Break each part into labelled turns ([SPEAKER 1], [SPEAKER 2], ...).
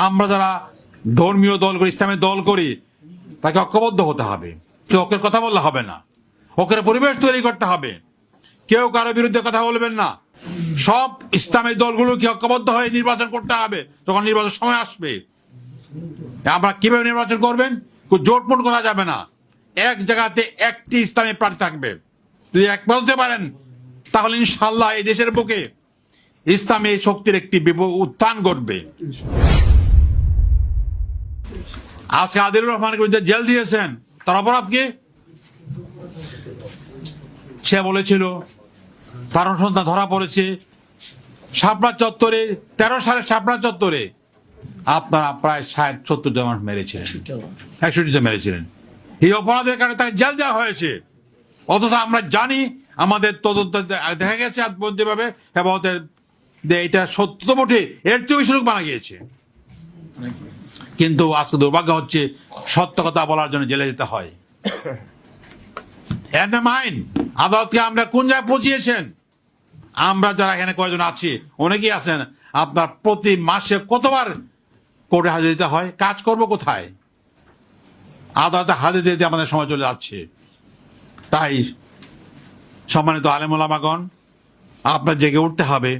[SPEAKER 1] আমরা যারা ধর্মীয় দল করি, ইসলামের দল করি, তাকে ঐক্যবদ্ধ হতে হবে। কেউ ওকে কথা বললে হবে না, ওকে পরিবেশ তৈরি করতে হবে। কেউ কারো বিরুদ্ধে কথা বলবেন না। সব ইসলামের দলগুলোকে ঐক্যবদ্ধ হয়ে নির্বাচন করতে হবে যখন নির্বাচন সময় আসবে। আমরা কিভাবে নির্বাচন করবেন? জোটমোট করা যাবে না। এক জায়গাতে একটি ইসলামী প্রার্থী থাকবে। যদি এক বলতে পারেন তাহলে ইনশাআল্লাহ এই দেশের বুকে ইসলামী শক্তির একটি উত্থান ঘটবে। আজকে আদিলুর রহমানের বিরুদ্ধে জেল দিয়েছেন, তার অপরাধ কি? সে বলেছিল তার সন্তান ধরা পড়েছে শাপলা চত্বরে, 13 সালে শাপলা চত্বরে আপনারা প্রায় 60-70 জন মানুষ মেরেছিলেন, 61 জন মেরেছিলেন। এই অপরাধের কারণে তাকে জেল দেওয়া হয়েছে। অথচ আমরা জানি, আমাদের তদন্ত দেখা গেছে যেভাবে হেফাজতের এটা সত্য তো বটে, এর চেয়ে বেশি লোক মারা গিয়েছে। কিন্তু আজকে দুর্ভাগ্য হচ্ছে সত্য কথা বলার জন্য জেলে যেতে হয়। আদালতকে আমরা কোন জায়গায় পৌঁছিয়েছেন? আমরা যারা এখানে কয়জন আছি, অনেকেই আছেন, আপনার প্রতি মাসে কতবার কোর্টে হাজির দিতে হয়? কাজ করব কোথায়? আদালতে হাজির দিতে আমাদের সময় চলে যাচ্ছে। তাই সম্মানিত আলেম ওলামাগণ, আপনার জেগে উঠতে হবে,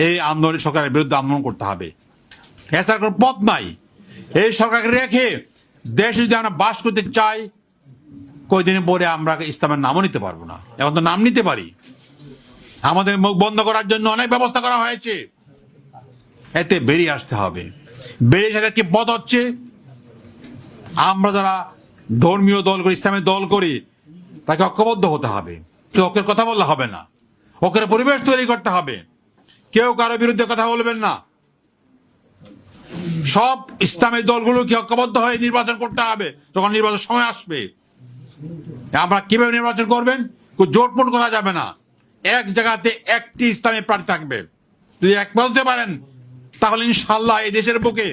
[SPEAKER 1] এই আন্দোলন সরকারের বিরুদ্ধে আন্দোলন করতে হবে। এছাড়া কোনো পথ নাই। এই সরকারকে রেখে দেশে যদি আমরা বাস করতে চাই, কয়দিন পরে আমরা ইসলামের নামও নিতে পারবো না। এখন তো নাম নিতে পারি। আমাদের মুখ বন্ধ করার জন্য অনেক ব্যবস্থা করা হয়েছে। এতে বেরিয়ে আসতে হবে। বেরিয়ে আসার কি পথ হচ্ছে? আমরা যারা ধর্মীয় দল করি, ইসলামের দল করি, তাকে ঐক্যবদ্ধ হতে হবে। কেউ ওকে কথা বললে হবে না, ওকে পরিবেশ তৈরি করতে হবে। কেউ কারো বিরুদ্ধে কথা বলবেন না। সব ইসলামের দলগুলোকে ঐক্যবদ্ধ হয়ে নির্বাচন করতে হবে যখন নির্বাচন সময় আসবে। আমরা কিভাবে নির্বাচন করবেন? জোটমোট করা যাবে না। এক জায়গাতে একটি ইসলামী প্রার্থী থাকবে। যদি এক বলতে পারেন তাহলে ইনশাআল্লাহ এই দেশের বুকে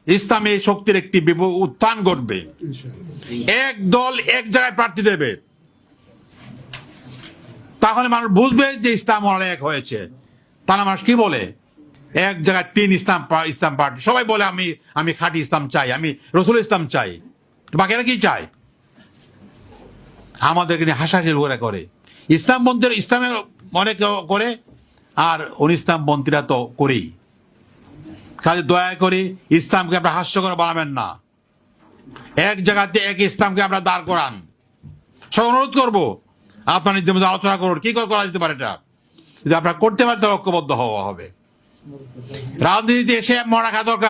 [SPEAKER 1] ইসলামী শক্তির একটি উত্থান ঘটবে। এক দল এক জায়গায় প্রার্থী দেবে, তাহলে মানুষ বুঝবে যে ইসলাম এক হয়েছে। তারা মানুষ কি বলে? এক জায়গায় 3 ইসলাম পার্টি, সবাই বলে আমি খাঁটি ইসলাম চাই, আমি রসুল ইসলাম চাই। বাকিরা কি চায়? আমাদেরকে নিয়ে হাসাহাসি করে। ইসলামপন্থীরা ইসলামের অনেক করে, আর ইসলামপন্থীরা তো করেই। কাজে দয়া করে ইসলামকে আপনারা হাস্যকর বানাবেন না। এক জায়গাতে এক ইসলামকে আমরা দাঁড় করান। সব অনুরোধ করবো, আপনার নিজের মধ্যে আলোচনা করুন কি করে করা যেতে পারে। এটা যদি আপনারা করতে পারেন তাহলে ঐক্যবদ্ধ হওয়া হবে। রাজনীতিতে এসে মরা খাওয়া দরকার।